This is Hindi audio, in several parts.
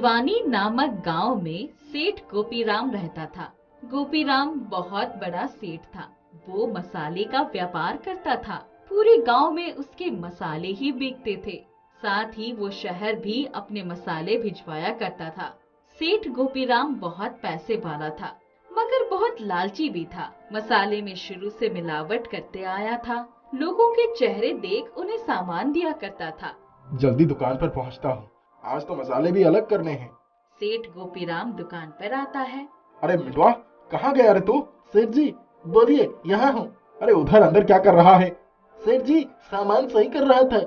शिवानी नामक गांव में सेठ गोपीराम रहता था। गोपीराम बहुत बड़ा सेठ था। वो मसाले का व्यापार करता था। पूरे गांव में उसके मसाले ही बिकते थे। साथ ही वो शहर भी अपने मसाले भिजवाया करता था। सेठ गोपीराम बहुत पैसे वाला था, मगर बहुत लालची भी था। मसाले में शुरू से मिलावट करते आया था। लोगों के चेहरे देख उन्हें सामान दिया करता था। जल्दी दुकान पर पहुंचता हूँ, आज तो मसाले भी अलग करने हैं। सेठ गोपीराम दुकान पर आता है। अरे मिंटवा, कहाँ गया रे तू? सेठ जी बोलिए, यहाँ हूँ। अरे उधर अंदर क्या कर रहा है? सेठ जी सामान सही कर रहा था।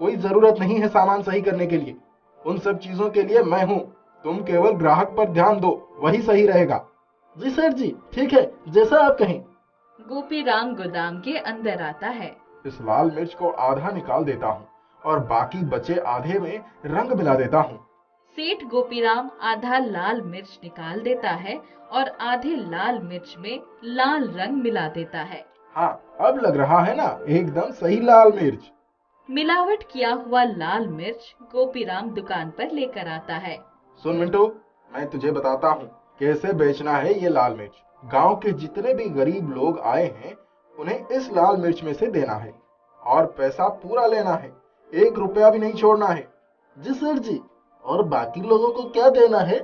कोई जरूरत नहीं है सामान सही करने के लिए, उन सब चीजों के लिए मैं हूँ। तुम केवल ग्राहक पर ध्यान दो, वही सही रहेगा। जी सेठ जी, ठीक है, जैसा आप कहें। गोपीराम गोदाम के अंदर आता है। इस लाल मिर्च को आधा निकाल देता हूँ और बाकी बचे आधे में रंग मिला देता हूँ। सेठ गोपीराम आधा लाल मिर्च निकाल देता है और आधे लाल मिर्च में लाल रंग मिला देता है। हाँ, अब लग रहा है ना, एकदम सही लाल मिर्च। मिलावट किया हुआ लाल मिर्च गोपीराम दुकान पर लेकर आता है। सुन मिंटू, मैं तुझे बताता हूँ कैसे बेचना है ये लाल मिर्च। गांव के जितने भी गरीब लोग आए हैं उन्हें इस लाल मिर्च में से देना है और पैसा पूरा लेना है, 1 रुपया भी नहीं छोड़ना है। जी सर जी, और बाकी लोगों को क्या देना है?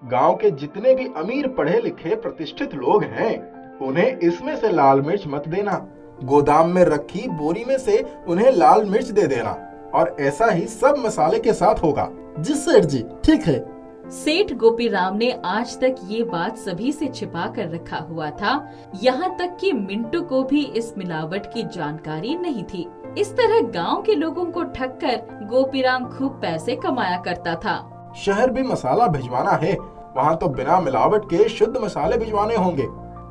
गांव के जितने भी अमीर पढ़े लिखे प्रतिष्ठित लोग हैं उन्हें इसमें से लाल मिर्च मत देना। गोदाम में रखी बोरी में से उन्हें लाल मिर्च दे देना और ऐसा ही सब मसाले के साथ होगा। जी सेठ जी, ठीक है। सेठ गोपीराम ने आज तक ये बात सभी से छिपा कर रखा हुआ था। यहाँ तक कि मिंटू को भी इस मिलावट की जानकारी नहीं थी। इस तरह गांव के लोगों को ठग कर गोपीराम खूब पैसे कमाया करता था। शहर भी मसाला भिजवाना है, वहाँ तो बिना मिलावट के शुद्ध मसाले भिजवाने होंगे।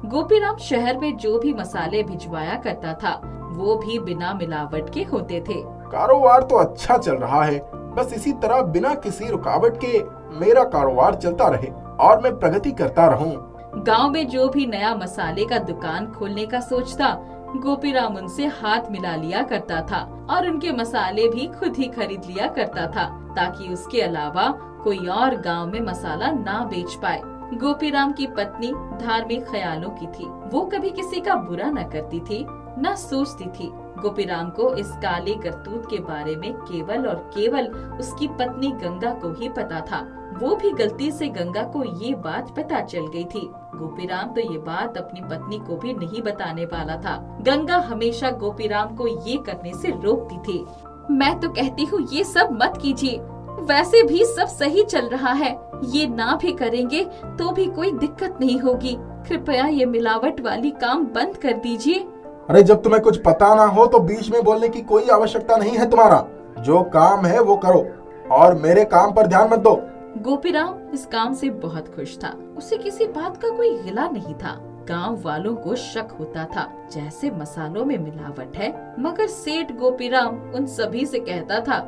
गोपीराम शहर में जो भी मसाले भिजवाया करता था वो भी बिना मिलावट के होते थे। कारोबार तो अच्छा चल रहा है, बस इसी तरह बिना किसी रुकावट के मेरा कारोबार चलता रहे और मैं प्रगति करता रहूं। गांव में जो भी नया मसाले का दुकान खोलने का सोचता, गोपीराम उनसे हाथ मिला लिया करता था और उनके मसाले भी खुद ही खरीद लिया करता था, ताकि उसके अलावा कोई और गांव में मसाला ना बेच पाए। गोपीराम की पत्नी धार्मिक ख्यालों की थी। वो कभी किसी का बुरा न करती थी, न सोचती थी। गोपीराम को इस काले करतूत के बारे में केवल और केवल उसकी पत्नी गंगा को ही पता था। वो भी गलती से गंगा को ये बात पता चल गई थी। गोपीराम तो ये बात अपनी पत्नी को भी नहीं बताने वाला था। गंगा हमेशा गोपीराम को ये करने से रोकती थी। मैं तो कहती हूँ ये सब मत कीजिए, वैसे भी सब सही चल रहा है। ये ना भी करेंगे तो भी कोई दिक्कत नहीं होगी। कृपया ये मिलावट वाली काम बंद कर दीजिए। अरे जब तुम्हें कुछ पता ना हो तो बीच में बोलने की कोई आवश्यकता नहीं है। तुम्हारा जो काम है वो करो और मेरे काम पर ध्यान मत दो। गोपीराम इस काम से बहुत खुश था। उसे किसी बात का कोई गिला नहीं था। गांव वालों को शक होता था जैसे मसालों में मिलावट है, मगर सेठ गोपीराम उन सभी से कहता था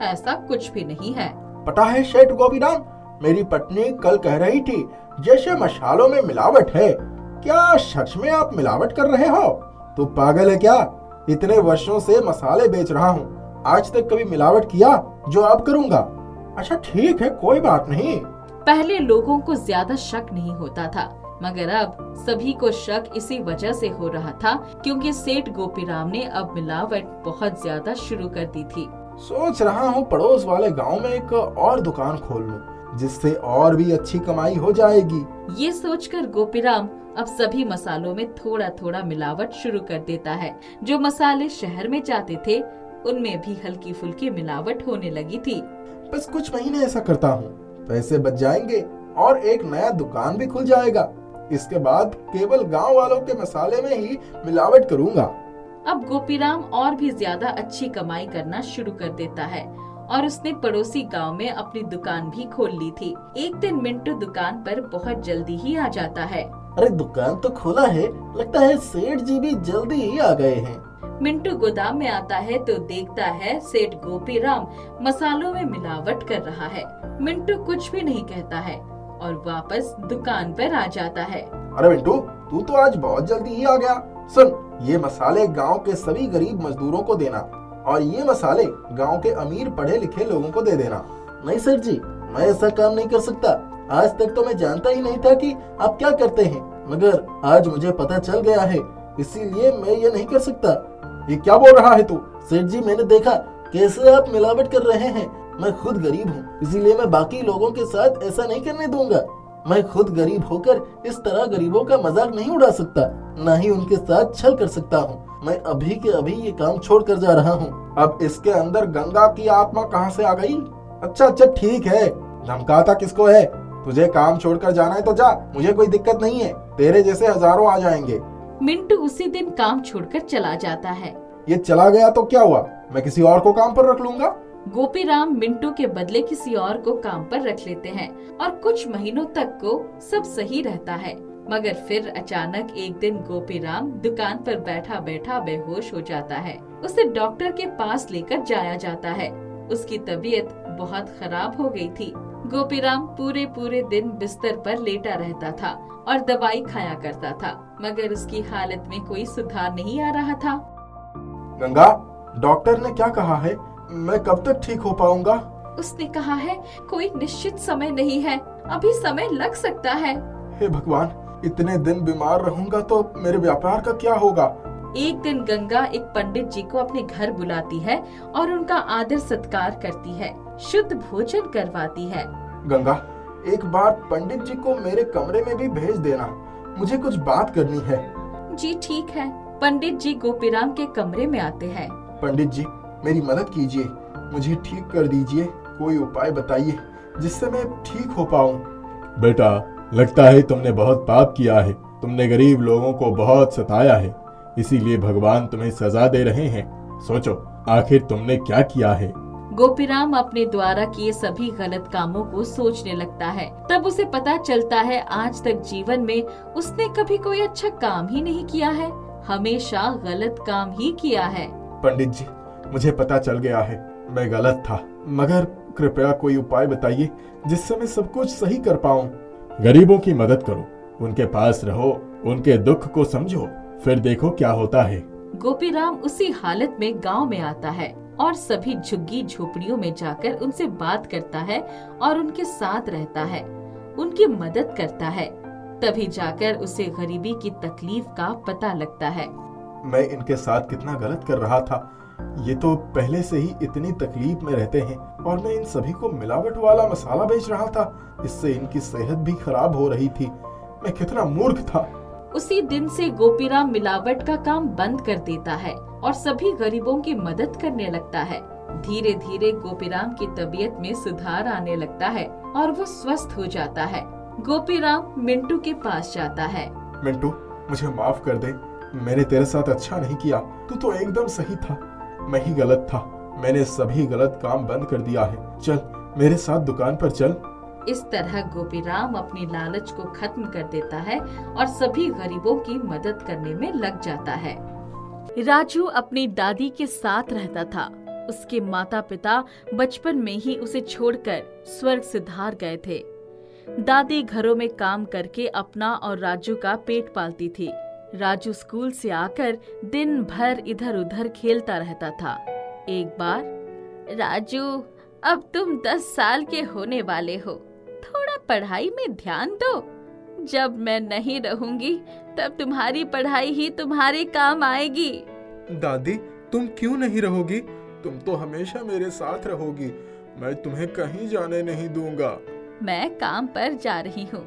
ऐसा कुछ भी नहीं है। पता है सेठ गोपीराम, मेरी पत्नी कल कह रही थी जैसे मसालों में मिलावट है। क्या सच में आप मिलावट कर रहे हो? तू पागल है क्या? इतने वर्षों से मसाले बेच रहा हूँ, आज तक कभी मिलावट किया जो अब करूँगा? अच्छा ठीक है, कोई बात नहीं। पहले लोगों को ज्यादा शक नहीं होता था, मगर अब सभी को शक इसी वजह से हो रहा था क्योंकि सेठ गोपीराम ने अब मिलावट बहुत ज्यादा शुरू कर दी थी। सोच रहा हूँ पड़ोस वाले गांव में एक और दुकान खोल लूं, जिससे और भी अच्छी कमाई हो जाएगी। ये सोचकर गोपीराम अब सभी मसालों में थोड़ा थोड़ा मिलावट शुरू कर देता है। जो मसाले शहर में जाते थे उनमें भी हल्की फुल्की मिलावट होने लगी थी। बस कुछ महीने ऐसा करता हूँ, पैसे बच जाएंगे और एक नया दुकान भी खुल जाएगा। इसके बाद केवल गांव वालों के मसाले में ही मिलावट करूँगा। अब गोपीराम और भी ज्यादा अच्छी कमाई करना शुरू कर देता है और उसने पड़ोसी गांव में अपनी दुकान भी खोल ली थी। एक दिन मिंटू दुकान पर बहुत जल्दी ही आ जाता है। अरे दुकान तो खोला है, लगता है सेठ जी भी जल्दी ही आ गए हैं। मिंटू गोदाम में आता है तो देखता है सेठ गोपीराम मसालों में मिलावट कर रहा है। मिंटू कुछ भी नहीं कहता है और वापस दुकान पर आ जाता है। अरे मिंटू, तू तो आज बहुत जल्दी ही आ गया। सुन, ये मसाले गांव के सभी गरीब मजदूरों को देना और ये मसाले गांव के अमीर पढ़े लिखे लोगों को दे देना। नहीं सर जी, मैं ऐसा काम नहीं कर सकता। आज तक तो मैं जानता ही नहीं था कि आप क्या करते हैं, मगर आज मुझे पता चल गया है, इसीलिए मैं ये नहीं कर सकता। ये क्या बोल रहा है तू? सेठ जी, मैंने देखा कैसे आप मिलावट कर रहे हैं। मैं खुद गरीब हूँ, इसीलिए मैं बाकी लोगों के साथ ऐसा नहीं करने दूंगा। मैं खुद गरीब होकर इस तरह गरीबों का मजाक नहीं उड़ा सकता, न ही उनके साथ छल कर सकता हूँ। मैं अभी के अभी ये काम छोड़ कर जा रहा हूँ। अब इसके अंदर गंगा की आत्मा कहाँ से आ गई? अच्छा अच्छा ठीक है, धमकाता किसको है? तुझे काम छोड़कर जाना है तो जा, मुझे कोई दिक्कत नहीं है, तेरे जैसे हजारों आ जाएंगे। मिंटू उसी दिन काम छोड़कर चला जाता है। ये चला गया तो क्या हुआ, मैं किसी और को काम पर रख लूंगा। गोपीराम मिंटू के बदले किसी और को काम पर रख लेते हैं और कुछ महीनों तक को सब सही रहता है। मगर फिर अचानक एक दिन गोपीराम दुकान पर बैठा बैठा बेहोश हो जाता है। उसे डॉक्टर के पास लेकर जाया जाता है। उसकी तबीयत बहुत खराब हो गई थी। गोपीराम पूरे दिन बिस्तर पर लेटा रहता था और दवाई खाया करता था, मगर उसकी हालत में कोई सुधार नहीं आ रहा था। गंगा, डॉक्टर ने क्या कहा है? मैं कब तक ठीक हो पाऊंगा? उसने कहा है कोई निश्चित समय नहीं है, अभी समय लग सकता है। हे भगवान, इतने दिन बीमार रहूंगा तो मेरे व्यापार का क्या होगा? एक दिन गंगा एक पंडित जी को अपने घर बुलाती है और उनका आदर सत्कार करती है, शुद्ध भोजन करवाती है। गंगा, एक बार पंडित जी को मेरे कमरे में भी भेज देना, मुझे कुछ बात करनी है। जी ठीक है। पंडित जी गोपीराम के कमरे में आते हैं। पंडित जी, मेरी मदद कीजिए, मुझे ठीक कर दीजिए, कोई उपाय बताइए जिससे मैं ठीक हो पाऊं। बेटा, लगता है तुमने बहुत पाप किया है। तुमने गरीब लोगों को बहुत सताया है, इसीलिए भगवान तुम्हें सजा दे रहे हैं। सोचो, आखिर तुमने क्या किया है? गोपीराम अपने द्वारा किए सभी गलत कामों को सोचने लगता है। तब उसे पता चलता है आज तक जीवन में उसने कभी कोई अच्छा काम ही नहीं किया है, हमेशा गलत काम ही किया है। पंडित जी, मुझे पता चल गया है, मैं गलत था, मगर कृपया कोई उपाय बताइए जिससे मैं सब कुछ सही कर पाऊं। गरीबों की मदद करो, उनके पास रहो, उनके दुख को समझो, फिर देखो क्या होता है। गोपीराम उसी हालत में गांव में आता है और सभी झुग्गी झोपड़ियों में जाकर उनसे बात करता है और उनके साथ रहता है, उनकी मदद करता है। तभी जाकर उसे गरीबी की तकलीफ का पता लगता है। मैं इनके साथ कितना गलत कर रहा था। ये तो पहले से ही इतनी तकलीफ में रहते हैं और मैं इन सभी को मिलावट वाला मसाला बेच रहा था, इससे इनकी सेहत भी खराब हो रही थी। मैं कितना मूर्ख था। उसी दिन से गोपीराम मिलावट का काम बंद कर देता है और सभी गरीबों की मदद करने लगता है। धीरे धीरे गोपीराम की तबीयत में सुधार आने लगता है और वो स्वस्थ हो जाता है। गोपीराम मिंटू के पास जाता है। मिंटू, मुझे माफ कर दे, मैंने तेरे साथ अच्छा नहीं किया, तू तो एकदम सही था, मैं ही गलत था। मैंने सभी गलत काम बंद कर दिया है, चल मेरे साथ दुकान पर चल। इस तरह गोपीराम अपनी लालच को खत्म कर देता है और सभी गरीबों की मदद करने में लग जाता है। राजू अपनी दादी के साथ रहता था। उसके माता पिता बचपन में ही उसे छोड़कर स्वर्ग सिधार गए थे। दादी घरों में काम करके अपना और राजू का पेट पालती थी। राजू स्कूल से आकर दिन भर इधर उधर खेलता रहता था। एक बार, राजू, अब तुम 10 साल के होने वाले हो, थोड़ा पढ़ाई में ध्यान दो। जब मैं नहीं रहूंगी तब तुम्हारी पढ़ाई ही तुम्हारे काम आएगी। दादी, तुम क्यों नहीं रहोगी? तुम तो हमेशा मेरे साथ रहोगी, मैं तुम्हें कहीं जाने नहीं दूंगा। मैं काम पर जा रही हूँ,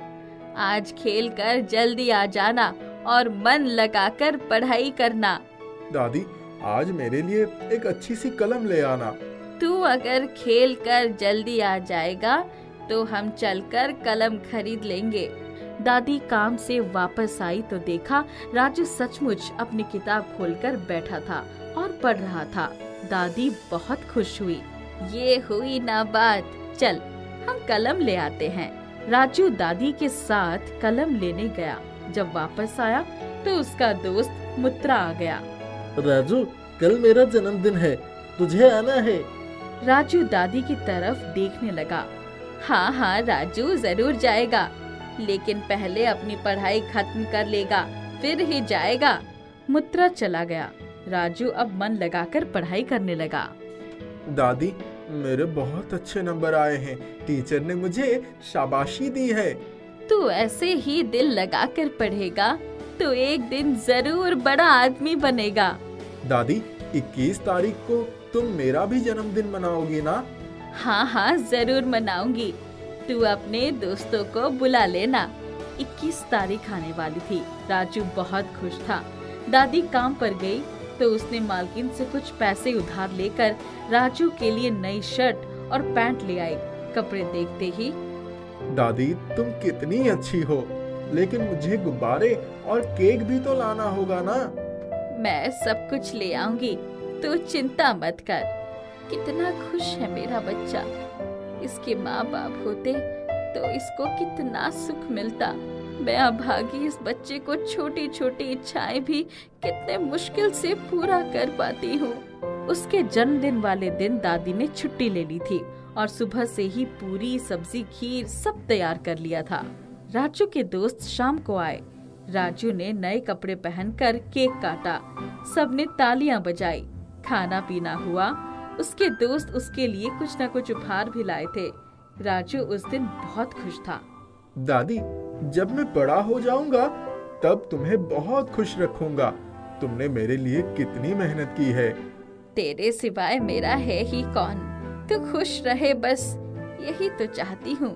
आज खेल कर जल्दी आ जाना और मन लगाकर पढ़ाई करना। दादी, आज मेरे लिए एक अच्छी सी कलम ले आना। तू अगर खेल कर जल्दी आ जाएगा तो हम चलकर कलम खरीद लेंगे। दादी काम से वापस आई तो देखा राजू सचमुच अपनी किताब खोलकर बैठा था और पढ़ रहा था। दादी बहुत खुश हुई। ये हुई ना बात, चल हम कलम ले आते हैं। राजू दादी के साथ कलम लेने गया। जब वापस आया तो उसका दोस्त मुत्रा आ गया। राजू, कल मेरा जन्मदिन है, तुझे आना है। राजू दादी की तरफ देखने लगा। हाँ हाँ राजू जरूर जाएगा, लेकिन पहले अपनी पढ़ाई खत्म कर लेगा, फिर ही जाएगा। मुत्रा चला गया। राजू अब मन लगाकर पढ़ाई करने लगा। दादी, मेरे बहुत अच्छे नंबर आए हैं। टीचर ने मुझे शाबाशी दी है। तू ऐसे ही दिल लगाकर पढ़ेगा तो एक दिन जरूर बड़ा आदमी बनेगा। दादी, 21 तारीख को तुम मेरा भी जन्मदिन मनाओगी ना? हाँ हाँ जरूर मनाऊंगी। तू अपने दोस्तों को बुला लेना। 21 तारीख आने वाली थी। राजू बहुत खुश था। दादी काम पर गई तो उसने मालकिन से कुछ पैसे उधार लेकर राजू के लिए नई शर्ट और पैंट ले आई। कपड़े देखते ही, दादी तुम कितनी अच्छी हो, लेकिन मुझे गुब्बारे और केक भी तो लाना होगा ना? मैं सब कुछ ले आऊंगी, तू चिंता मत कर। कितना खुश है मेरा बच्चा। इसके माँ बाप होते तो इसको कितना सुख मिलता। मैं अभागी इस बच्चे को छोटी छोटी इच्छाएं भी कितने मुश्किल से पूरा कर पाती हूँ। उसके जन्मदिन वाले दिन दादी ने छुट्टी ले ली थी और सुबह से ही पूरी सब्जी खीर सब तैयार कर लिया था। राजू के दोस्त शाम को आए। राजू ने नए कपड़े पहनकर केक काटा। सबने तालियां बजाई। खाना पीना हुआ। उसके दोस्त उसके लिए कुछ न कुछ उपहार भी लाए थे। राजू उस दिन बहुत खुश था। दादी, जब मैं बड़ा हो जाऊंगा तब तुम्हें बहुत खुश रखूंगा। तुमने मेरे लिए कितनी मेहनत की है। तेरे सिवाय मेरा है ही कौन। तू खुश रहे, बस यही तो चाहती हूँ।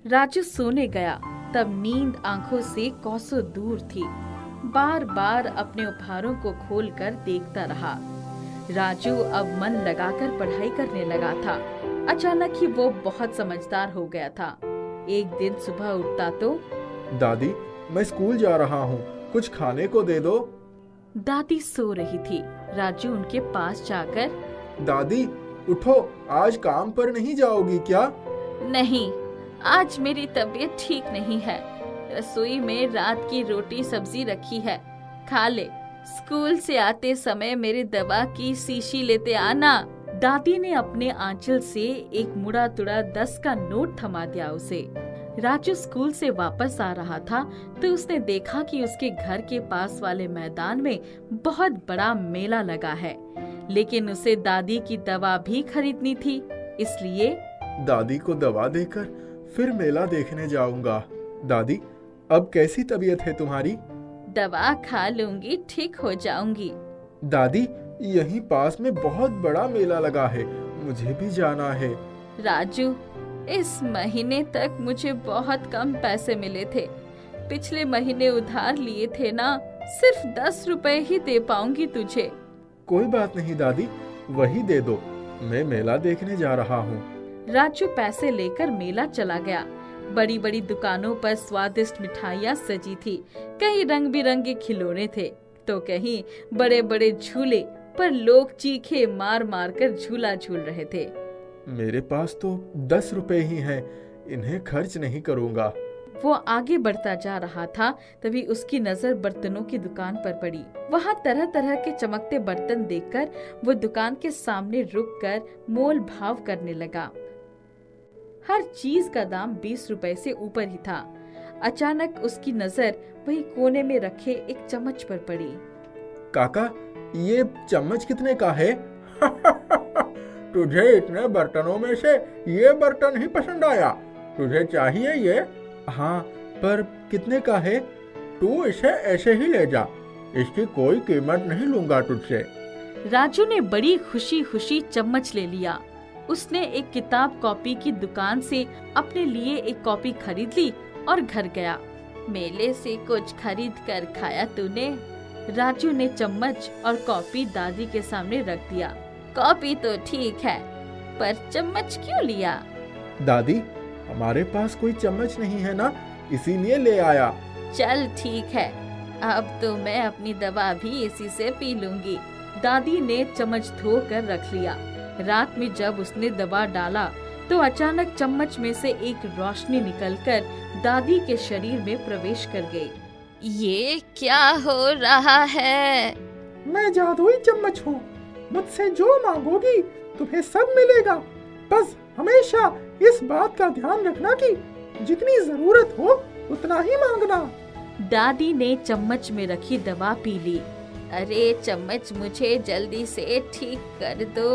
राजू सोने गया तब नींद आंखों से कोसों दूर थी। बार बार अपने उपहारों को खोलकर देखता रहा। राजू अब मन लगाकर पढ़ाई करने लगा था। अचानक ही वो बहुत समझदार हो गया था। एक दिन सुबह उठता तो, दादी मैं स्कूल जा रहा हूँ, कुछ खाने को दे दो। दादी सो रही थी। राजू उनके पास जाकर, दादी उठो, आज काम पर नहीं जाओगी क्या? नहीं, आज मेरी तबीयत ठीक नहीं है। रसोई में रात की रोटी सब्जी रखी है, खा ले। स्कूल से आते समय मेरी दवा की शीशी लेते आना। दादी ने अपने आंचल से एक मुड़ा तुड़ा 10 का नोट थमा दिया उसे। राजू स्कूल से वापस आ रहा था तो उसने देखा कि उसके घर के पास वाले मैदान में बहुत बड़ा मेला लगा है, लेकिन उसे दादी की दवा भी खरीदनी थी। इसलिए दादी को दवा देकर फिर मेला देखने जाऊंगा। दादी, अब कैसी तबीयत है तुम्हारी? दवा खा लूंगी, ठीक हो जाऊंगी। दादी, यहीं पास में बहुत बड़ा मेला लगा है, मुझे भी जाना है। राजू, इस महीने तक मुझे बहुत कम पैसे मिले थे। पिछले महीने उधार लिए थे ना, सिर्फ 10 रुपए ही दे पाऊंगी तुझे। कोई बात नहीं दादी, वही दे दो, मैं मेला देखने जा रहा हूँ। राजू पैसे लेकर मेला चला गया। बड़ी बड़ी दुकानों पर स्वादिष्ट मिठाइयाँ सजी थी। कहीं रंग बिरंगे खिलौने थे तो कहीं बड़े बड़े झूले पर लोग चीखे मार मार कर झूला झूल रहे थे। मेरे पास तो 10 रुपए ही हैं, इन्हें खर्च नहीं करूँगा। वो आगे बढ़ता जा रहा था तभी उसकी नजर बर्तनों की दुकान पर पड़ी। वहाँ तरह तरह के चमकते बर्तन देखकर वो दुकान के सामने रुककर मोल भाव करने लगा। हर चीज का दाम 20 रुपए से ऊपर ही था। अचानक उसकी नजर वही कोने में रखे एक चम्मच पर पड़ी। काका, ये चम्मच कितने का है? तुझे इतने बर्तनों में से ये बर्तन ही पसंद आया? तुझे चाहिए ये? हाँ, पर कितने का है? तू इसे ऐसे ही ले जा, इसकी कोई कीमत नहीं लूंगा तुझसे। राजू ने बड़ी खुशी खुशी चम्मच ले लिया। उसने एक किताब कॉपी की दुकान से अपने लिए एक कॉपी खरीद ली और घर गया। मेले से कुछ खरीद कर खाया तूने? राजू ने चम्मच और कॉपी दादी के सामने रख दिया। कॉपी तो ठीक है, पर चम्मच क्यों लिया? दादी, हमारे पास कोई चम्मच नहीं है ना, इसीलिए ले आया। चल ठीक है, अब तो मैं अपनी दवा भी इसी से पी लूंगी। दादी ने चम्मच धो कर रख लिया। रात में जब उसने दवा डाला तो अचानक चम्मच में से एक रोशनी निकलकर दादी के शरीर में प्रवेश कर गई। ये क्या हो रहा है? मैं जादुई चम्मच हूँ, मुझसे जो मांगोगी तुम्हें सब मिलेगा। बस हमेशा इस बात का ध्यान रखना कि जितनी जरूरत हो उतना ही मांगना। दादी ने चम्मच में रखी दवा पी ली। अरे चम्मच, मुझे जल्दी से ठीक कर दो।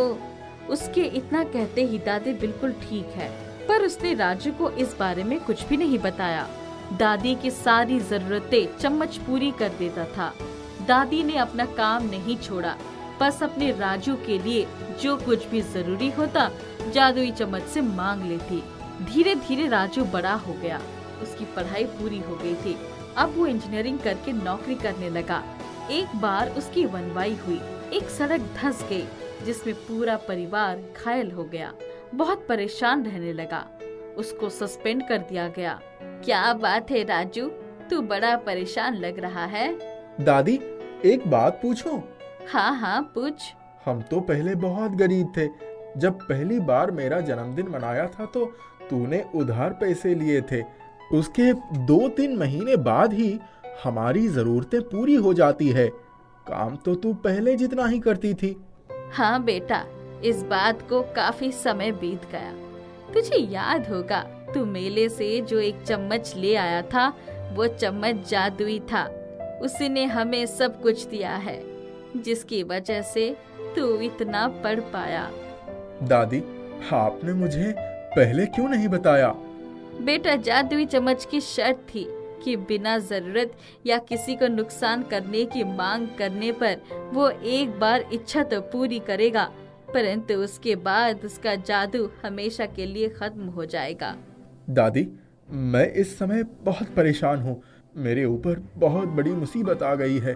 उसके इतना कहते ही दादी बिल्कुल ठीक है, पर उसने राजू को इस बारे में कुछ भी नहीं बताया। दादी की सारी जरूरतें चम्मच पूरी कर देता था। दादी ने अपना काम नहीं छोड़ा, बस अपने राजू के लिए जो कुछ भी जरूरी होता जादुई चम्मच से मांग लेती। धीरे धीरे राजू बड़ा हो गया, उसकी पढ़ाई पूरी हो गई थी। अब वो इंजीनियरिंग करके नौकरी करने लगा। एक बार उसकी वनवाई हुई, एक सड़क धंस गई जिसमें पूरा परिवार घायल हो गया। बहुत परेशान रहने लगा, उसको सस्पेंड कर दिया गया। क्या बात है राजू, तू बड़ा परेशान लग रहा है। दादी, एक बात पूछूं? हाँ हाँ पूछ। हम तो पहले बहुत गरीब थे। जब पहली बार मेरा जन्मदिन मनाया था तो तूने उधार पैसे लिए थे। उसके 2-3 महीने बाद ही हमारी जरूरतें पूरी हो जाती है। काम तो तू पहले जितना ही करती थी। हाँ बेटा, इस बात को काफी समय बीत गया। तुझे याद होगा, तू मेले से जो एक चम्मच ले आया था, वो चम्मच जादुई था। उसने हमें सब कुछ दिया है, जिसकी वजह से तू इतना पढ़ पाया। दादी, आपने मुझे पहले क्यों नहीं बताया? बेटा, जादुई चम्मच की शर्त थी कि बिना जरूरत या किसी को नुकसान करने की मांग करने पर वो एक बार इच्छा तो पूरी करेगा, परंतु उसके बाद उसका जादू हमेशा के लिए खत्म हो जाएगा। दादी, मैं इस समय बहुत परेशान हूँ। मेरे ऊपर बहुत बड़ी मुसीबत आ गई है।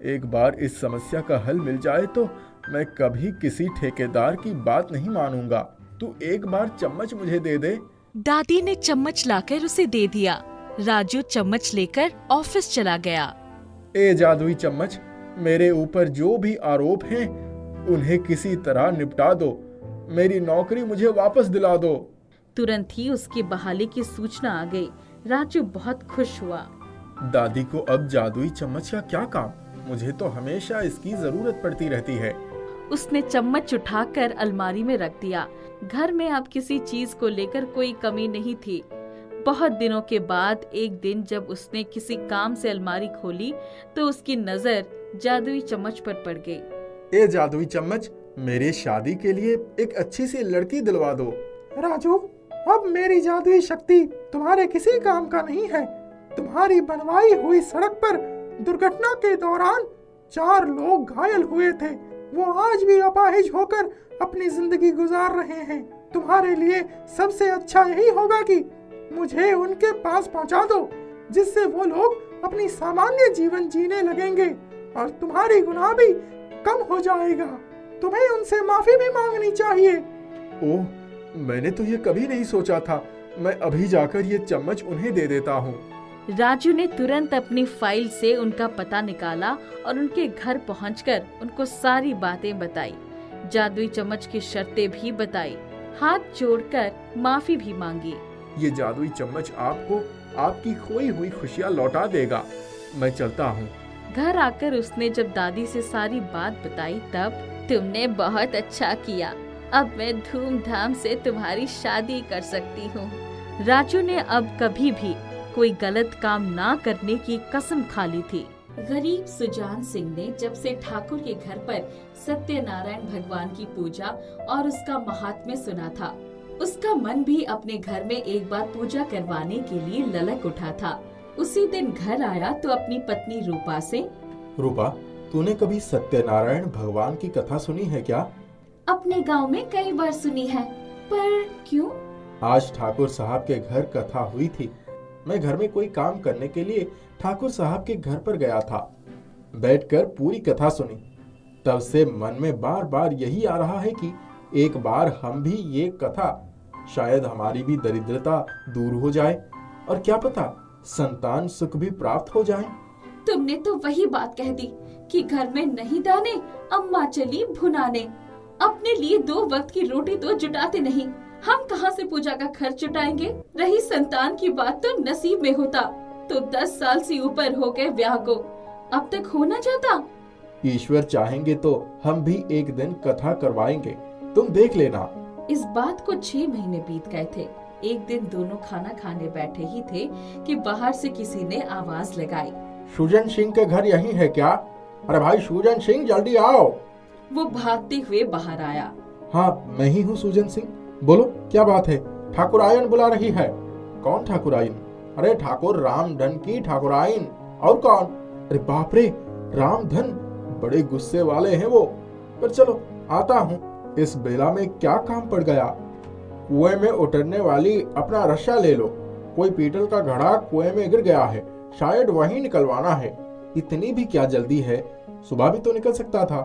एक बार इस समस्या का हल मिल जाए तो मैं कभी किसी ठेकेदार की बात नहीं मानूंगा। तू एक बार चम्मच मुझे दे दे। दादी ने चम्मच लाकर उसे दे दिया। राजू चम्मच लेकर ऑफिस चला गया। ए जादुई चम्मच, मेरे ऊपर जो भी आरोप हैं उन्हें किसी तरह निपटा दो। मेरी नौकरी मुझे वापस दिला दो। तुरंत ही उसकी बहाली की सूचना आ गई। राजू बहुत खुश हुआ। दादी को अब जादुई चम्मच का क्या काम? मुझे तो हमेशा इसकी जरूरत पड़ती रहती है। उसने चम्मच उठाकर अलमारी में रख दिया। घर में अब किसी चीज को लेकर कोई कमी नहीं थी। बहुत दिनों के बाद एक दिन जब उसने किसी काम से अलमारी खोली तो उसकी नजर जादुई चम्मच पर पड़ गई। ए जादुई चम्मच, मेरे शादी के लिए एक अच्छी सी लड़की दिलवा दो। राजू, अब मेरी जादुई शक्ति तुम्हारे किसी काम का नहीं है। तुम्हारी बनवाई हुई सड़क पर दुर्घटना के दौरान 4 लोग घायल हुए थे। वो आज भी अपाहिज होकर अपनी जिंदगी गुजार रहे हैं। तुम्हारे लिए सबसे अच्छा यही होगा कि मुझे उनके पास पहुंचा दो, जिससे वो लोग अपनी सामान्य जीवन जीने लगेंगे और तुम्हारी गुनाह भी कम हो जाएगा। तुम्हें उनसे माफी भी मांगनी चाहिए। ओह, मैंने तो ये कभी नहीं सोचा था। मैं अभी जाकर ये चम्मच उन्हें दे देता हूँ। राजू ने तुरंत अपनी फाइल से उनका पता निकाला और उनके घर पहुंचकर उनको सारी बातें बताई। जादुई चम्मच की शर्तें भी बताई, हाथ जोड़कर माफी भी मांगी। ये जादुई चम्मच आपको आपकी खोई हुई खुशियाँ लौटा देगा। मैं चलता हूँ। घर आकर उसने जब दादी से सारी बात बताई तब, तुमने बहुत अच्छा किया। अब मैं धूमधाम से तुम्हारी शादी कर सकती हूँ। राजू ने अब कभी भी कोई गलत काम ना करने की कसम खा ली थी। गरीब सुजान सिंह ने जब से ठाकुर के घर पर सत्यनारायण भगवान की पूजा और उसका महात्म्य सुना था, उसका मन भी अपने घर में एक बार पूजा करवाने के लिए ललक उठा था। उसी दिन घर आया तो अपनी पत्नी रूपा से, रूपा, तूने कभी सत्यनारायण भगवान की कथा सुनी है क्या? अपने गांव में कई बार सुनी है, पर क्यों? आज ठाकुर साहब के घर कथा हुई थी। मैं घर में कोई काम करने के लिए ठाकुर साहब के घर पर गया था। बैठकर पूरी कथा सुनी। तब से मन में बार बार यही आ रहा है कि एक बार हम भी ये कथा, शायद हमारी भी दरिद्रता दूर हो जाए और क्या पता संतान सुख भी प्राप्त हो जाए। तुमने तो वही बात कह दी कि घर में नहीं दाने, अम्मा चली भुनाने। अपने लिए 2 वक्त की रोटी तो जुटाते नहीं, हम कहाँ से पूजा का खर्च जुटाएंगे? रही संतान की बात तो नसीब में होता तो 10 साल से ऊपर हो गए ब्याह को, अब तक हो न जाता। ईश्वर चाहेंगे तो हम भी एक दिन कथा करवाएंगे, तुम देख लेना। इस बात को 6 महीने बीत गए थे। एक दिन दोनों खाना खाने बैठे ही थे कि बाहर से किसी ने आवाज लगाई, सुजन सिंह के घर यही है क्या? अरे भाई सुजन सिंह, जल्दी आओ। वो भागते हुए बाहर आया। हाँ, मैं ही हूँ सुजन सिंह। बोलो, क्या बात है? ठाकुर आयन बुला रही है। कौन ठाकुर आयन? अरे ठाकुर रामधन की ठाकुर आयन। और कौन? अरे बाप रे, रामधन, बड़े गुस्से वाले हैं वो। पर चलो आता हूँ। इस बेला में क्या काम पड़ गया? कुएं में उतरने वाली अपना रस्सा ले लो। कोई पीतल का घड़ा कुएं में गिर गया है, शायद वही निकलवाना है। इतनी भी क्या जल्दी है? सुबह भी तो निकल सकता था।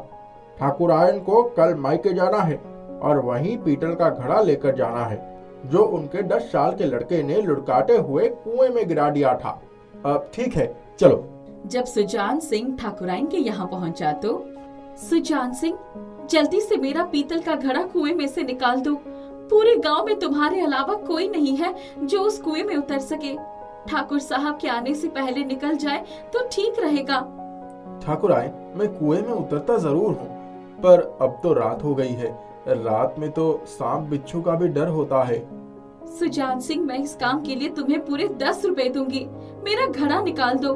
ठाकुर आयन को कल मायके जाना है और वहीं पीतल का घड़ा लेकर जाना है जो उनके 10 साल के लड़के ने लुढ़काते हुए कुएं में गिरा दिया था। अब ठीक है, चलो। जब सुजान सिंह ठाकुराइन के यहाँ पहुँचा तो, सुजान सिंह, जल्दी से मेरा पीतल का घड़ा कुएं में से निकाल दो। पूरे गांव में तुम्हारे अलावा कोई नहीं है जो उस कुएं में उतर सके। ठाकुर साहब के आने से पहले निकल जाए तो ठीक रहेगा। ठाकुर आयन, मैं कुएं में उतरता जरूर हूँ, पर अब तो रात हो गई है। रात में तो सांप बिच्छू का भी डर होता है। सुजान सिंह, मैं इस काम के लिए तुम्हें पूरे 10 रुपए दूंगी। मेरा घड़ा निकाल दो।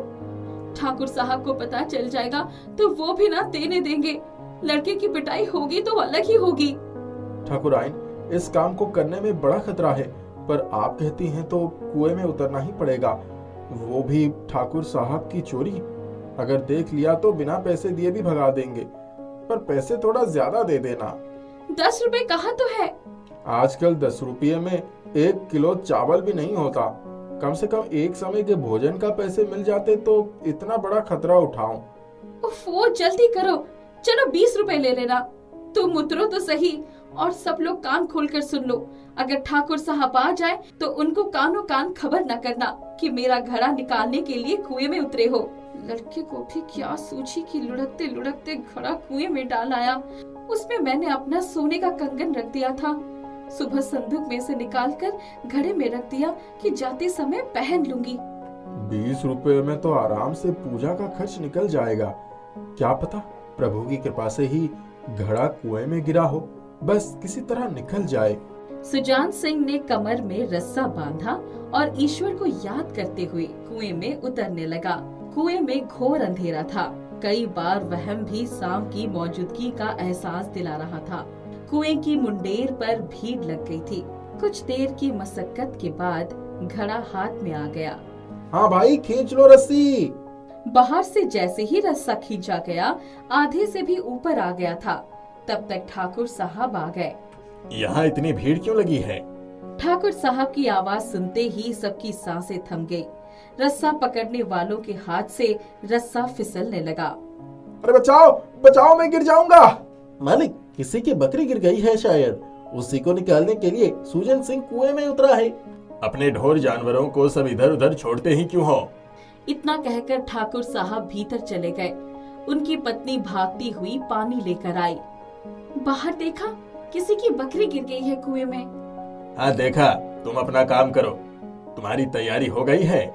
ठाकुर साहब को पता चल जाएगा तो वो भी ना देने देंगे। लड़के की पिटाई होगी तो अलग ही होगी। ठाकुर आयन, इस काम को करने में बड़ा खतरा है, पर आप कहती हैं तो कुएं में उतरना ही पड़ेगा। वो भी ठाकुर साहब की चोरी। अगर देख लिया तो बिना पैसे दिए भी भगा देंगे, पर पैसे थोड़ा ज्यादा दे देना। 10 रुपए कहाँ तो है? आजकल 10 रुपये में 1 किलो चावल भी नहीं होता। कम से कम एक समय के भोजन का पैसे मिल जाते तो इतना बड़ा खतरा उठाऊं। वो जल्दी करो, चलो 20 रुपए ले लेना। तुम उतरो तो सही और सब लोग कान खोलकर सुन लो। अगर ठाकुर साहब आ जाए तो उनको कानों कान खबर न करना कि मेरा घड़ा निकालने के लिए कुएं में उतरे हो। लड़के को भी क्या सूझी कि लुढ़कते लुढ़कते घड़ा कुएं में डाल आया। उसमें मैंने अपना सोने का कंगन रख दिया था। सुबह संदूक में से निकालकर घड़े में रख दिया कि जाते समय पहन लूंगी। 20 रुपए में तो आराम से पूजा का खर्च निकल जाएगा। क्या पता प्रभु की कृपा से ही घड़ा कुएं में गिरा हो, बस किसी तरह निकल जाए। सुजान सिंह ने कमर में रस्सा बांधा और ईश्वर को याद करते हुए कुएं में उतरने लगा। कुएं में घोर अंधेरा था। कई बार वहम भी सांप की मौजूदगी का एहसास दिला रहा था। कुएं की मुंडेर पर भीड़ लग गई थी। कुछ देर की मशक्कत के बाद घड़ा हाथ में आ गया। हाँ भाई, खींच लो रस्सी। बाहर से जैसे ही रस्सा खींचा गया, आधे से भी ऊपर आ गया था। तब तक ठाकुर साहब आ गए। यहाँ इतनी भीड़ क्यों लगी है? ठाकुर साहब की आवाज सुनते ही सबकी सांसें थम गई। रस्सा पकड़ने वालों के हाथ से रस्सा फिसलने लगा। अरे बचाओ बचाओ, मैं गिर जाऊंगा। मालिक, किसी की बकरी गिर गई है शायद। उसी को निकालने के लिए सुजन सिंह कुएं में उतरा है। अपने ढोर जानवरों को सब इधर उधर छोड़ते ही क्यों हो? इतना कहकर ठाकुर साहब भीतर चले गए। उनकी पत्नी भागती हुई पानी लेकर आई। बाहर देखा, किसी की बकरी गिर गई है कुएं में। हाँ देखा, तुम अपना काम करो। तुम्हारी तैयारी हो गई है?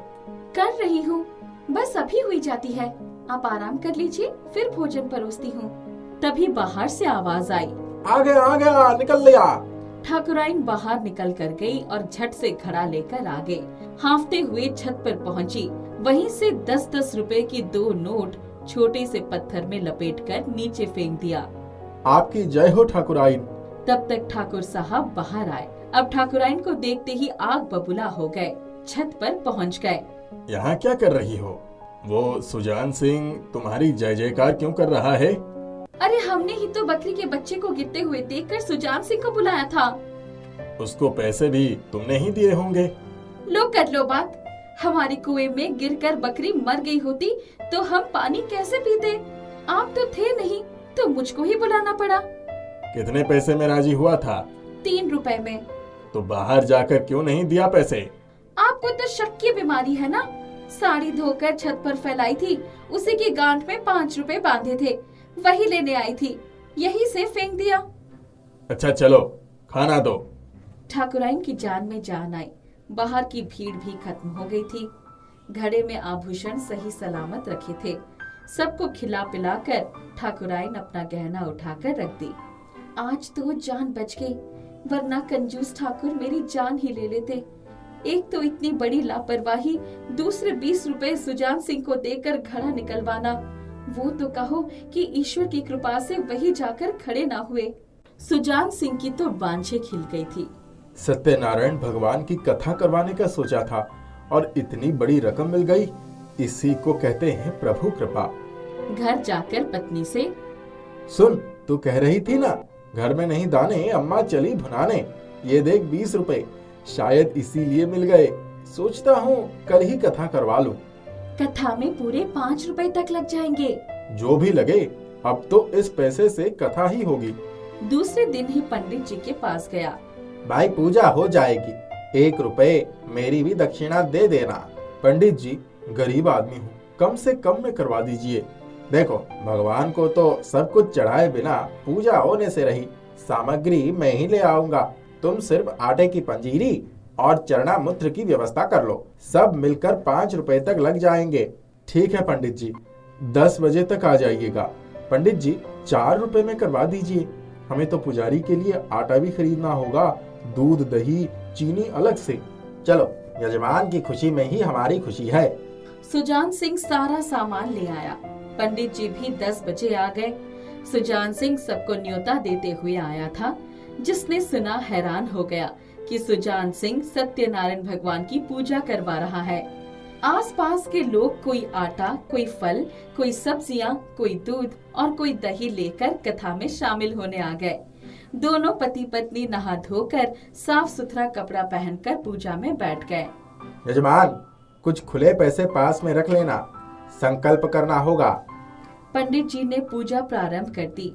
कर रही हूँ, बस अभी हुई जाती है। आप आराम कर लीजिए, फिर भोजन परोसती हूँ। तभी बाहर से आवाज आई, आ गया, निकल लिया। ठाकुराइन बाहर निकल कर गई और झट से घड़ा लेकर आ गई। हांफते हुए छत पर पहुंची। वहीं से 10-10 रुपए की 2 नोट छोटे से पत्थर में लपेटकर नीचे फेंक दिया। आपकी जय हो ठाकुराइन। तब तक ठाकुर साहब बाहर आए। अब ठाकुराइन को देखते ही आग बबूला हो गए। छत पर पहुंच गए। यहाँ क्या कर रही हो? वो सुजान सिंह तुम्हारी जय जयकार क्यों कर रहा है? अरे हमने ही तो बकरी के बच्चे को गिरते हुए देखकर सुजान सिंह को बुलाया था। उसको पैसे भी तुमने ही दिए होंगे। लो कर लो बात। हमारे कुएं में गिरकर बकरी मर गई होती तो हम पानी कैसे पीते? आप तो थे नहीं तो मुझको ही बुलाना पड़ा। कितने पैसे में राजी हुआ था? 3 रुपए में। तो बाहर जाकर क्यों नहीं दिया पैसे? आपको तो शक की बीमारी है ना। साड़ी धोकर छत पर फैलाई थी, उसी की गांठ में 5 रुपए बांधे थे, वही लेने आई थी, यही से फेंक दिया। अच्छा चलो, खाना दो। ठाकुराइन की जान में जान आई। बाहर की भीड़ भी खत्म हो गई थी। घड़े में आभूषण सही सलामत रखे थे। सबको खिला पिलाकर ठाकुराइन अपना गहना उठाकर रख दी। आज तो जान बच गई, वरना कंजूस ठाकुर मेरी जान ही ले लेते। एक तो इतनी बड़ी लापरवाही, दूसरे 20 रुपए सुजान सिंह को देकर घड़ा निकलवाना। वो तो कहो कि ईश्वर की कृपा से वही जाकर खड़े ना हुए। सुजान सिंह की तो बांछें खिल गई थी। सत्यनारायण भगवान की कथा करवाने का सोचा था और इतनी बड़ी रकम मिल गई। इसी को कहते हैं प्रभु कृपा। घर जाकर पत्नी से, सुन, तू कह रही थी ना घर में नहीं दाने, अम्मा चली भुनाने। ये देख 20 रुपए, शायद इसीलिए मिल गए। सोचता हूँ कल ही कथा करवा लूं। कथा में पूरे 5 रुपए तक लग जाएंगे। जो भी लगे, अब तो इस पैसे से कथा ही होगी। दूसरे दिन ही पंडित जी के पास गया। भाई पूजा हो जाएगी, 1 रुपए मेरी भी दक्षिणा दे देना। पंडित जी, गरीब आदमी हूँ, कम से कम में करवा दीजिए। देखो, भगवान को तो सब कुछ चढ़ाए बिना पूजा होने से रही। सामग्री मैं ही ले आऊंगा, तुम सिर्फ आटे की पंजीरी और चरणा मूत्र की व्यवस्था कर लो। सब मिलकर 5 रुपए तक लग जाएंगे। ठीक है पंडित जी, 10 बजे तक आ जाइएगा। पंडित जी, 4 रुपए में करवा दीजिए। हमें तो पुजारी के लिए आटा भी खरीदना होगा, दूध, दही, चीनी अलग से। चलो, यजमान की खुशी में ही हमारी खुशी है। सुजान सिंह सारा सामान ले आया। पंडित जी भी 10 बजे आ गए। सुजान सिंह सबको न्योता देते हुए आया था। जिसने सुना हैरान हो गया कि सुजान सिंह सत्यनारायण भगवान की पूजा करवा रहा है। आसपास के लोग कोई आटा, कोई फल, कोई सब्जियां, कोई दूध और कोई दही लेकर कथा में शामिल होने आ गए। दोनों पति पत्नी नहा धोकर साफ सुथरा कपड़ा पहनकर पूजा में बैठ गए। यजमान, कुछ खुले पैसे पास में रख लेना, संकल्प करना होगा। पंडित जी ने पूजा प्रारंभ कर दी।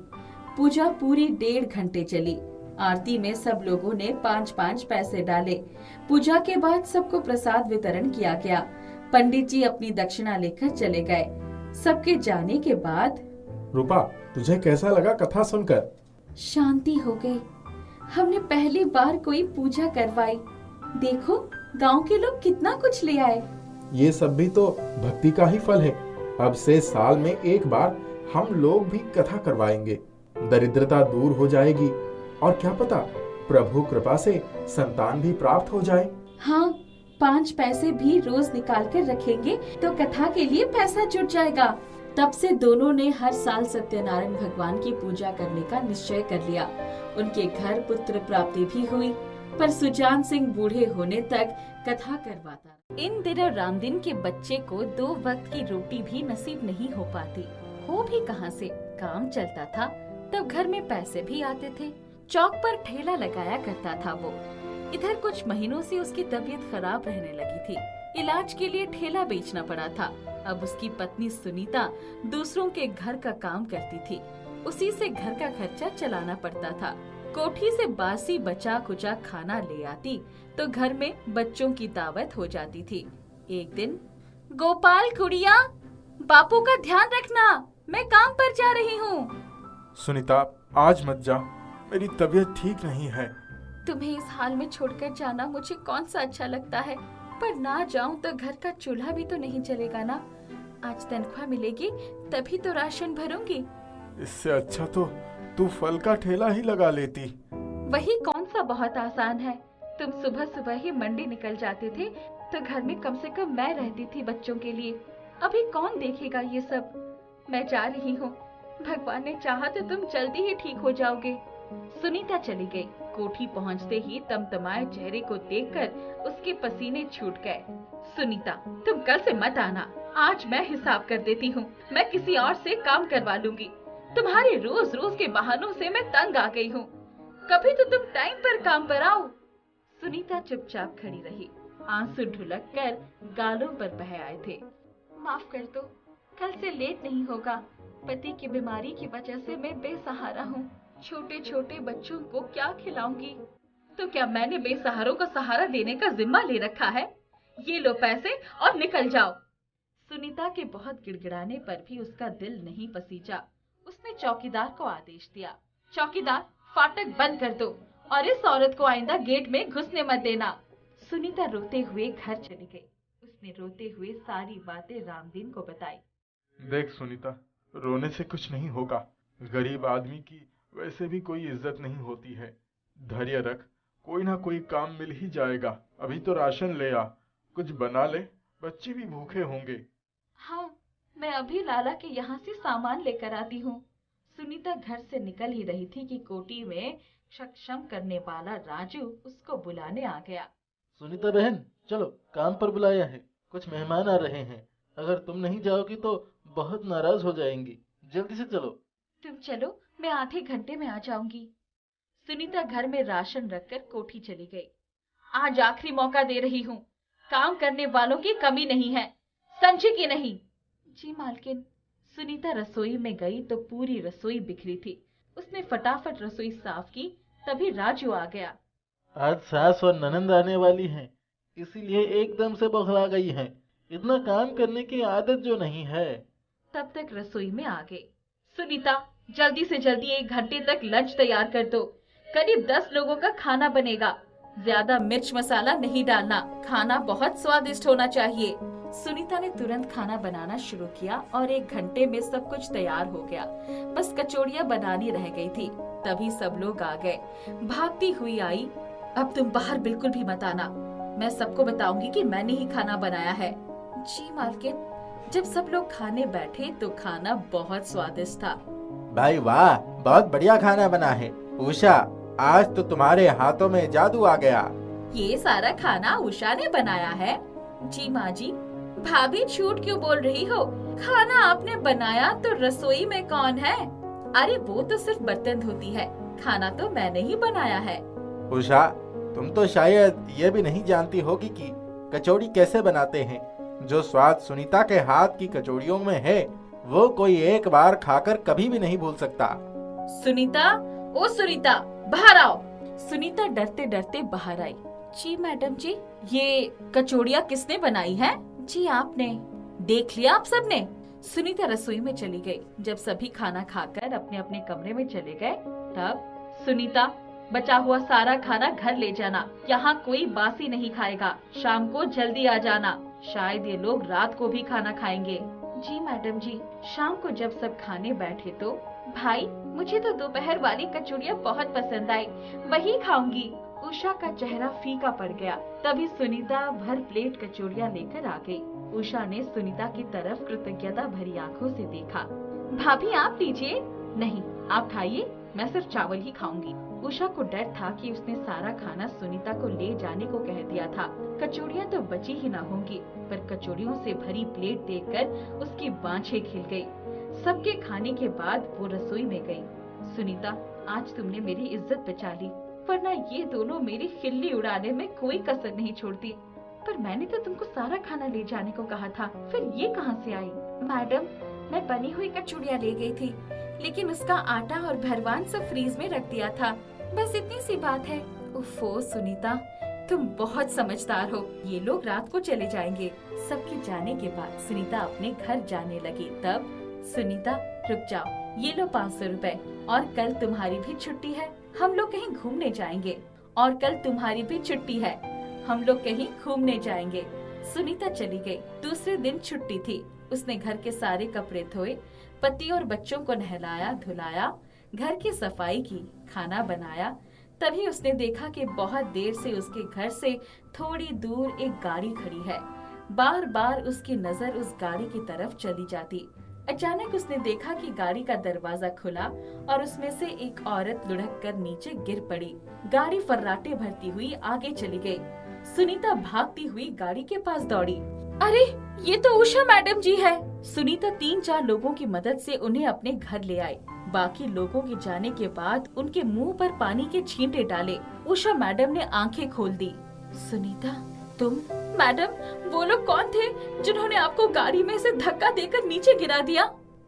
पूजा पूरी 1.5 घंटे चली। आरती में सब लोगों ने 5-5 पैसे डाले। पूजा के बाद सबको प्रसाद वितरण किया गया। पंडित जी अपनी दक्षिणा लेकर चले गए। सबके जाने के बाद रूपा, तुझे कैसा लगा कथा सुनकर? शांति हो गई। हमने पहली बार कोई पूजा करवाई। देखो, गांव के लोग कितना कुछ ले आए। ये सब भी तो भक्ति का ही फल है। अब से साल में एक बार हम लोग भी कथा करवाएंगे। दरिद्रता दूर हो जाएगी और क्या पता प्रभु कृपा से संतान भी प्राप्त हो जाए। हाँ, 5 पैसे भी रोज निकाल कर रखेंगे तो कथा के लिए पैसा जुट जाएगा। तब से दोनों ने हर साल सत्यनारायण भगवान की पूजा करने का निश्चय कर लिया। उनके घर पुत्र प्राप्ति भी हुई, पर सुजान सिंह बूढ़े होने तक कथा करवाता। इन दिनों रामदीन के बच्चे को 2 वक्त की रोटी भी नसीब नहीं हो पाती। हो भी कहां से, काम चलता था तब घर में पैसे भी आते थे। चौक पर ठेला लगाया करता था वो। इधर कुछ महीनों से उसकी तबीयत खराब रहने लगी थी। इलाज के लिए ठेला बेचना पड़ा था। अब उसकी पत्नी सुनीता दूसरों के घर का काम करती थी। उसी से घर का खर्चा चलाना पड़ता था। कोठी से बासी बचा कुचा खाना ले आती तो घर में बच्चों की दावत हो जाती थी। एक दिन, गोपाल गुड़िया, बापू का ध्यान रखना, मैं काम पर जा रही हूँ। सुनीता, आज मत जा, मेरी तबीयत ठीक नहीं है। तुम्हें इस हाल में छोड़कर जाना मुझे कौन सा अच्छा लगता है, पर ना जाऊं तो घर का चूल्हा भी तो नहीं चलेगा ना। आज तनख्वाह मिलेगी तभी तो राशन भरूंगी। इससे अच्छा तो तू फल का ठेला ही लगा लेती। वही कौन सा बहुत आसान है। तुम सुबह सुबह ही मंडी निकल जाते थे तो घर में कम से कम मैं रहती थी बच्चों के लिए। अभी कौन देखेगा ये सब। मैं जा रही हूँ, भगवान ने चाहा तो तुम जल्दी ही ठीक हो जाओगे। सुनीता चली गई। कोठी पहुँचते ही तमतमाए चेहरे को देखकर उसके पसीने छूट गए। सुनीता, तुम कल से मत आना, आज मैं हिसाब कर देती हूँ। मैं किसी और से काम करवा लूंगी। तुम्हारे रोज रोज के बहानों से मैं तंग आ गई हूँ। कभी तो तुम टाइम पर काम पर आओ। सुनीता चुपचाप खड़ी रही। आंसू ढुलक कर गालों पर बह आए थे। माफ कर दो, कल से लेट नहीं होगा। पति की बीमारी की वजह से मैं बेसहारा हूँ। छोटे छोटे बच्चों को क्या खिलाऊंगी। तो क्या मैंने बेसहारों का सहारा देने का जिम्मा ले रखा है? ये लो पैसे और निकल जाओ। सुनीता के बहुत गिड़गिड़ाने पर भी उसका दिल नहीं पसीजा। उसने चौकीदार को आदेश दिया, चौकीदार, फाटक बंद कर दो और इस औरत को आइंदा गेट में घुसने मत देना। सुनीता रोते हुए घर चली गई। उसने रोते हुए सारी बातें रामदीन को बताई। देख सुनीता, रोने से कुछ नहीं होगा। गरीब आदमी की वैसे भी कोई इज्जत नहीं होती है। धैर्य रख, कोई ना कोई काम मिल ही जाएगा। अभी तो राशन ले आ, कुछ बना ले, बच्चे भी भूखे होंगे। हाँ, मैं अभी लाला के यहाँ से सामान लेकर आती हूँ। सुनीता घर से निकल ही रही थी कि कोठी में सक्षम करने वाला राजू उसको बुलाने आ गया। सुनीता बहन, चलो, काम पर बुलाया है, कुछ मेहमान आ रहे हैं। अगर तुम नहीं जाओगी तो बहुत नाराज हो जाएंगी। जल्दी से चलो। तुम चलो, मैं आधे घंटे में आ जाऊंगी। सुनीता घर में राशन रखकर कोठी चली गई। आज आखिरी मौका दे रही हूँ, काम करने वालों की कमी नहीं है, समझी कि नहीं? जी मालकिन। सुनीता रसोई में गई तो पूरी रसोई बिखरी थी। उसने फटाफट रसोई साफ की, तभी राजू आ गया। आज सास और ननंद आने वाली हैं, इसीलिए एकदम से बौखला गई हैं। इतना काम करने की आदत जो नहीं है। तब तक रसोई में आ गए। सुनीता, जल्दी से जल्दी 1 घंटे तक लंच तैयार कर दो। करीब 10 लोगों का खाना बनेगा। ज्यादा मिर्च मसाला नहीं डालना, खाना बहुत स्वादिष्ट होना चाहिए। सुनीता ने तुरंत खाना बनाना शुरू किया और 1 घंटे में सब कुछ तैयार हो गया। बस कचौड़ियाँ बनानी रह गई थी। तभी सब लोग आ गए। भागती हुई आई। अब तुम बाहर बिल्कुल भी मत आना, मैं सबको बताऊंगी कि मैंने ही खाना बनाया है। जी मालकिन। जब सब लोग खाने बैठे तो खाना बहुत स्वादिष्ट था। भाई वाह, बहुत बढ़िया खाना बना है। उषा, आज तो तुम्हारे हाथों में जादू आ गया। ये सारा खाना उषा ने बनाया है? जी माँ जी। भाभी झूठ क्यों बोल रही हो? खाना आपने बनाया तो रसोई में कौन है? अरे वो तो सिर्फ बर्तन धोती है, खाना तो मैंने ही बनाया है। उषा, तुम तो शायद ये भी नहीं जानती होगी कि कचौड़ी कैसे बनाते हैं। जो स्वाद सुनीता के हाथ की कचौड़ियों में है, वो कोई एक बार खाकर कभी भी नहीं भूल सकता। सुनीता, ओ सुनीता, बाहर आओ। सुनीता डरते डरते बाहर आई। जी मैडम जी। ये कचौड़ियाँ किसने बनाई है? जी आपने। देख लिया आप सबने? सुनीता रसोई में चली गई। जब सभी खाना खाकर अपने अपने कमरे में चले गए, तब सुनीता, बचा हुआ सारा खाना घर ले जाना, यहाँ कोई बासी नहीं खाएगा। शाम को जल्दी आ जाना, शायद ये लोग रात को भी खाना खाएंगे। जी मैडम जी। शाम को जब सब खाने बैठे तो, भाई मुझे तो दोपहर वाली कचौड़ियाँ बहुत पसंद आई, वही खाऊंगी। उषा का चेहरा फीका पड़ गया। तभी सुनीता भर प्लेट कचौड़ियाँ लेकर आ गई। उषा ने सुनीता की तरफ कृतज्ञता भरी आंखों से देखा। भाभी आप लीजिए। नहीं, आप खाइए, मैं सिर्फ चावल ही खाऊंगी। उषा को डर था कि उसने सारा खाना सुनीता को ले जाने को कह दिया था। कचौड़ियाँ तो बची ही न होंगी, पर कचौड़ियों से भरी प्लेट देखकर उसकी बाँछें खिल गई। सबके खाने के बाद वो रसोई में गई। सुनीता, आज तुमने मेरी इज्जत बचा ली, वरना ये दोनों मेरी खिल्ली उड़ाने में कोई कसर नहीं छोड़ती। पर मैंने तो तुमको सारा खाना ले जाने को कहा था, फिर ये कहाँ से आई? मैडम, मैं बनी हुई कचौड़ियाँ ले गई थी, लेकिन उसका आटा और भरवान सब फ्रीज में रख दिया था। बस इतनी सी बात है। उफ़ो सुनीता, तुम बहुत समझदार हो। ये लोग रात को चले जाएंगे। सबके जाने के बाद सुनीता अपने घर जाने लगी। तब सुनीता, रुक जाओ, ये लो 500 रुपए, और कल तुम्हारी भी छुट्टी है, हम लोग कहीं घूमने जाएंगे। और कल तुम्हारी भी छुट्टी है, हम लोग कहीं घूमने जाएंगे। सुनीता चली गई। दूसरे दिन छुट्टी थी। उसने घर के सारे कपड़े धोए, पति और बच्चों को नहलाया धुलाया, घर की सफाई की, खाना बनाया। तभी उसने देखा कि बहुत देर से उसके घर से थोड़ी दूर एक गाड़ी खड़ी है। बार बार उसकी नजर उस गाड़ी की तरफ चली जाती। अचानक उसने देखा कि गाड़ी का दरवाजा खुला और उसमें से एक औरत लुढ़क कर नीचे गिर पड़ी। गाड़ी फर्राटे भरती हुई आगे चली गई। सुनीता भागती हुई गाड़ी के पास दौड़ी। अरे, ये तो उषा मैडम जी है। सुनीता 3-4 लोगों की मदद से उन्हें अपने घर ले आई। बाकी लोगों के जाने के बाद उनके मुंह पर पानी के छींटे डाले। उषा मैडम ने आंखें खोल दी। सुनीता, तुम? मैडम, वो लोग कौन थे जिन्होंने आपको गाड़ी में से धक्का देकर नीचे गिरा दिया?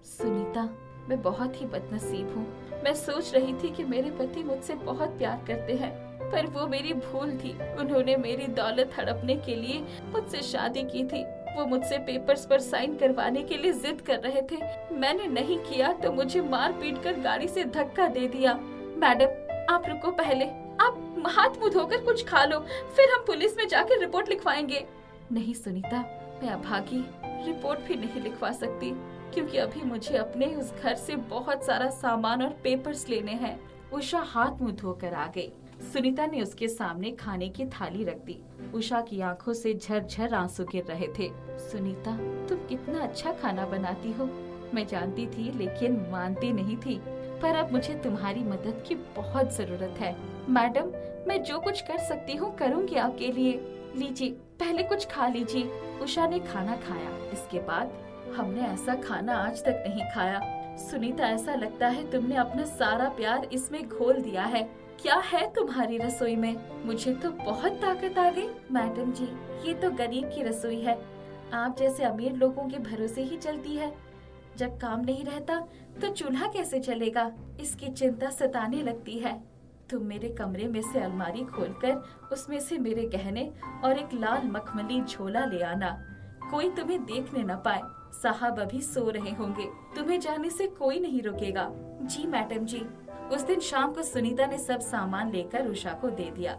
सुनीता, मैं बहुत ही बदनसीब हूँ। मैं सोच रही थी कि मेरे पति मुझसे बहुत प्यार करते हैं, पर वो मेरी भूल थी। उन्होंने मेरी दौलत हड़पने के लिए मुझसे शादी की थी। वो मुझसे पेपर्स पर साइन करवाने के लिए जिद कर रहे थे। मैंने नहीं किया तो मुझे मार पीट कर गाड़ी से धक्का दे दिया। मैडम, आप रुको, पहले आप हाथ मुंह धोकर कुछ खा लो, फिर हम पुलिस में जाकर रिपोर्ट लिखवाएंगे। नहीं सुनीता, मैं अभागी, रिपोर्ट भी नहीं लिखवा सकती, क्योंकि अभी मुझे अपने उस घर से बहुत सारा सामान और पेपर्स लेने हैं। उषा हाथ मुंह धोकर आ गई। सुनीता ने उसके सामने खाने की थाली रख दी। उषा की आंखों से झरझर आंसू गिर रहे थे। सुनीता, तुम कितना अच्छा खाना बनाती हो, मैं जानती थी लेकिन मानती नहीं थी। पर अब मुझे तुम्हारी मदद की बहुत जरूरत है। मैडम, मैं जो कुछ कर सकती हूँ करूँगी आपके लिए। लीजिए, पहले कुछ खा लीजिए। उषा ने खाना खाया। इसके बाद, हमने ऐसा खाना आज तक नहीं खाया। सुनीता, ऐसा लगता है तुमने अपना सारा प्यार इसमें घोल दिया है। क्या है तुम्हारी रसोई में? मुझे तो बहुत ताकत आ गई। मैडम जी, ये तो गरीब की रसोई है। आप जैसे अमीर लोगों के भरोसे ही चलती है। जब काम नहीं रहता तो चूल्हा कैसे चलेगा, इसकी चिंता सताने लगती है। तुम मेरे कमरे में से अलमारी खोलकर उसमें से मेरे गहने और एक लाल मखमली झोला ले आना। कोई तुम्हें देखने न पाए। साहब अभी सो रहे होंगे। तुम्हें जाने से कोई नहीं रोकेगा। जी मैडम जी। उस दिन शाम को सुनीता ने सब सामान लेकर उषा को दे दिया।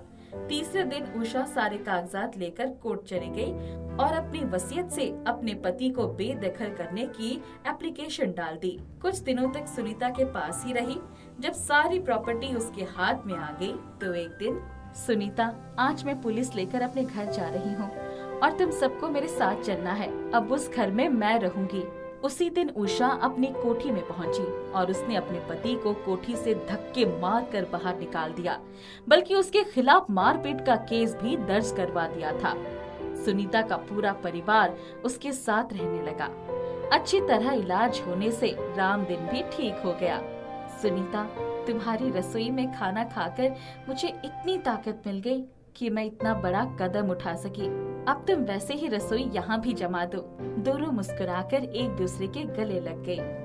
तीसरे दिन उषा सारे कागजात लेकर कोर्ट चली गई और अपनी वसीयत से अपने पति को बेदखल करने की एप्लीकेशन डाल दी। कुछ दिनों तक सुनीता के पास ही रही। जब सारी प्रॉपर्टी उसके हाथ में आ गई तो एक दिन, सुनीता, आज मैं पुलिस लेकर अपने घर जा रही हूँ और तुम सबको मेरे साथ चलना है। अब उस घर में मैं रहूंगी। उसी दिन उषा अपनी कोठी में पहुंची और उसने अपने पति को कोठी से धक्के मारकर बाहर निकाल दिया, बल्कि उसके खिलाफ मारपीट का केस भी दर्ज करवा दिया था। सुनीता का पूरा परिवार उसके साथ रहने लगा। अच्छी तरह इलाज होने से राम दिन भी ठीक हो गया। सुनीता, तुम्हारी रसोई में खाना खाकर मुझे इतनी ताकत मिल गई कि मैं इतना बड़ा कदम उठा सकी। अब तुम वैसे ही रसोई यहाँ भी जमा दो। दोनों मुस्कुराकर एक दूसरे के गले लग गए।